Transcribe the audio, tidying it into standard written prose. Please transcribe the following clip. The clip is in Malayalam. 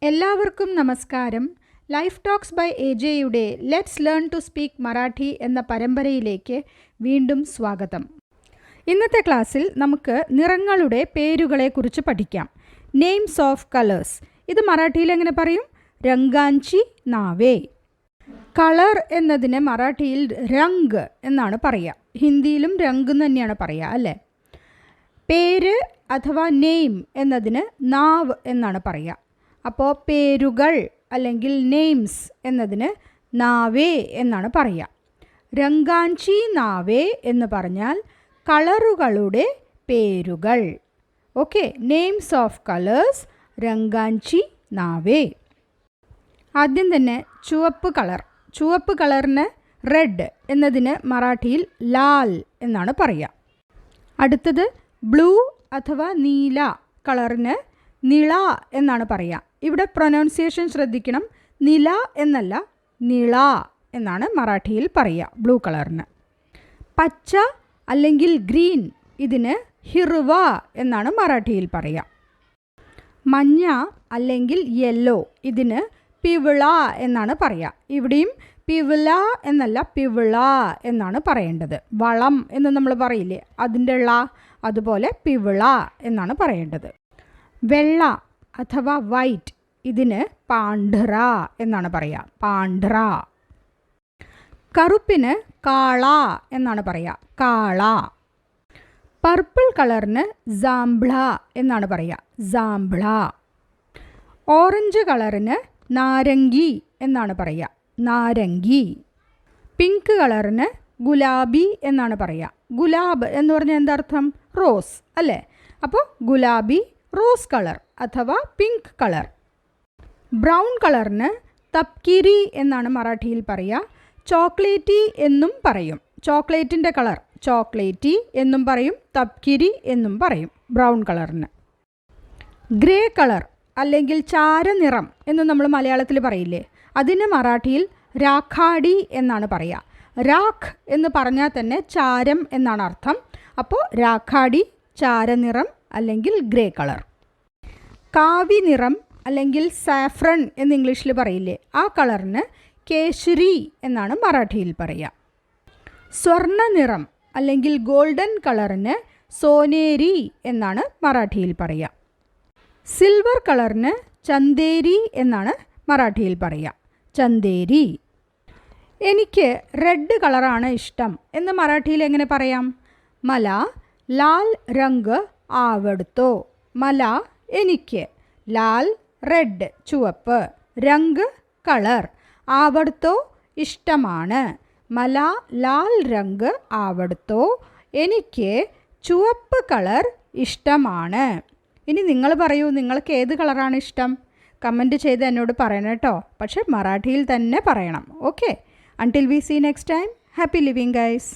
എല്ലാവർക്കും നമസ്കാരം. ലൈഫ് ടോക്സ് ബൈ AJയുടെ let's learn to speak Marathi എന്ന പരമ്പരയിലേക്ക് വീണ്ടും സ്വാഗതം. ഇന്നത്തെ ക്ലാസ്സിൽ നമുക്ക് നിറങ്ങളുടെ പേരുകളെക്കുറിച്ച് പഠിക്കാം. Names of colours. ഇത് മറാഠിയിൽ എങ്ങനെ പറയും? രംഗാഞ്ചി നാവേ. കളർ എന്നതിന് മറാഠിയിൽ രംഗ് എന്നാണ് പറയുക. ഹിന്ദിയിലും രംഗ് തന്നെയാണ് പറയുക, അല്ലേ? പേര് അഥവാ നെയിം എന്നതിന് നാവ് എന്നാണ് പറയുക. അപ്പോൾ പേരുകൾ അല്ലെങ്കിൽ നെയിംസ് എന്നതിന് നാവേ എന്നാണ് പറയുക. രംഗാഞ്ചി നാവേ എന്ന് പറഞ്ഞാൽ കളറുകളുടെ പേരുകൾ. ഓക്കെ, നെയിംസ് ഓഫ് കളേഴ്സ് രംഗാഞ്ചി നാവേ. ആദ്യം തന്നെ ചുവപ്പ് കളർ. ചുവപ്പ് കളറിന് റെഡ് എന്നതിന് മറാഠിയിൽ ലാൽ എന്നാണ് പറയുക. അടുത്തത് ബ്ലൂ അഥവാ നീല കളറിന് നിള എന്നാണ് പറയുക. ഇവിടെ പ്രൊനൗൺസിയേഷൻ ശ്രദ്ധിക്കണം. നില എന്നല്ല, നിള എന്നാണ് മറാഠിയിൽ പറയുക ബ്ലൂ കളറിന്. പച്ച അല്ലെങ്കിൽ ഗ്രീൻ ഇതിന് ഹിർവ എന്നാണ് മറാഠിയിൽ പറയുക. മഞ്ഞ അല്ലെങ്കിൽ യെല്ലോ ഇതിന് പിവിള എന്നാണ് പറയുക. ഇവിടെയും പിവിള എന്നല്ല, പിവിള എന്നാണ് പറയേണ്ടത്. വളം എന്ന് നമ്മൾ പറയില്ലേ, അതിൻ്റെ ള, അതുപോലെ പിവിള എന്നാണ് പറയേണ്ടത്. വെള്ള അഥവാ വൈറ്റ് ഇതിന് പാണ്ഡ്ര എന്നാണ് പറയുക, പാണ്ഡ്ര. കറുപ്പിന് കാള എന്നാണ് പറയുക, കാള. പർപ്പിൾ കളറിന് ജാംബ്ല എന്നാണ് പറയുക, ജാംബ്ല. ഓറഞ്ച് കളറിന് നാരങ്ങി എന്നാണ് പറയുക, നാരങ്ങി. പിങ്ക് കളറിന് ഗുലാബി എന്നാണ് പറയുക. ഗുലാബ് എന്ന് പറഞ്ഞാൽ എന്താർത്ഥം? റോസ്, അല്ലേ? അപ്പോൾ ഗുലാബി, റോസ് കളർ അഥവാ പിങ്ക് കളർ. ബ്രൗൺ കളറിന് തപ്കിരി എന്നാണ് മറാഠിയിൽ പറയുക. ചോക്ലേറ്റി എന്നും പറയും. ചോക്ലേറ്റിൻ്റെ കളർ ചോക്ലേറ്റി എന്നും പറയും, തപ്കിരി എന്നും പറയും ബ്രൗൺ കളറിന്. ഗ്രേ കളർ അല്ലെങ്കിൽ ചാരനിറം എന്ന് നമ്മൾ മലയാളത്തിൽ പറയില്ലേ, അതിന് മറാഠിയിൽ രാഖാഡി എന്നാണ് പറയുക. രാഖ് എന്ന് പറഞ്ഞാൽ തന്നെ ചാരം എന്നാണ് അർത്ഥം. അപ്പോൾ രാഖാഡി, ചാരനിറം അല്ലെങ്കിൽ ഗ്രേ കളർ. കാവി നിറം അല്ലെങ്കിൽ സാഫ്രൺ എന്ന് ഇംഗ്ലീഷിൽ പറയില്ലേ, ആ കളറിന് കേശരി എന്നാണ് മറാഠിയിൽ പറയുക. സ്വർണ്ണ നിറം അല്ലെങ്കിൽ ഗോൾഡൻ കളറിന് സോനേരി എന്നാണ് മറാഠിയിൽ പറയുക. സിൽവർ കളറിന് ചന്ദേരി എന്നാണ് മറാഠിയിൽ പറയുക, ചന്ദേരി. എനിക്ക് റെഡ് കളറാണ് ഇഷ്ടം എന്ന് മറാഠിയിൽ എങ്ങനെ പറയാം? മല ലാൽ രംഗ് ആവടുത്തോ. മല എനിക്ക്, ലാൽ റെഡ് ചുവപ്പ്, രംഗ് കളർ, ആവടുത്തോ ഇഷ്ടമാണ്. മല ലാൽ രംഗ് ആവടുത്തോ, എനിക്ക് ചുവപ്പ് കളർ ഇഷ്ടമാണ്. ഇനി നിങ്ങൾ പറയൂ, നിങ്ങൾക്ക് ഏത് കളറാണ് ഇഷ്ടം? കമൻറ്റ് ചെയ്ത് എന്നോട് പറയണം കേട്ടോ. പക്ഷേ മറാഠിയിൽ തന്നെ പറയണം. Okay, until we see next time, happy living guys.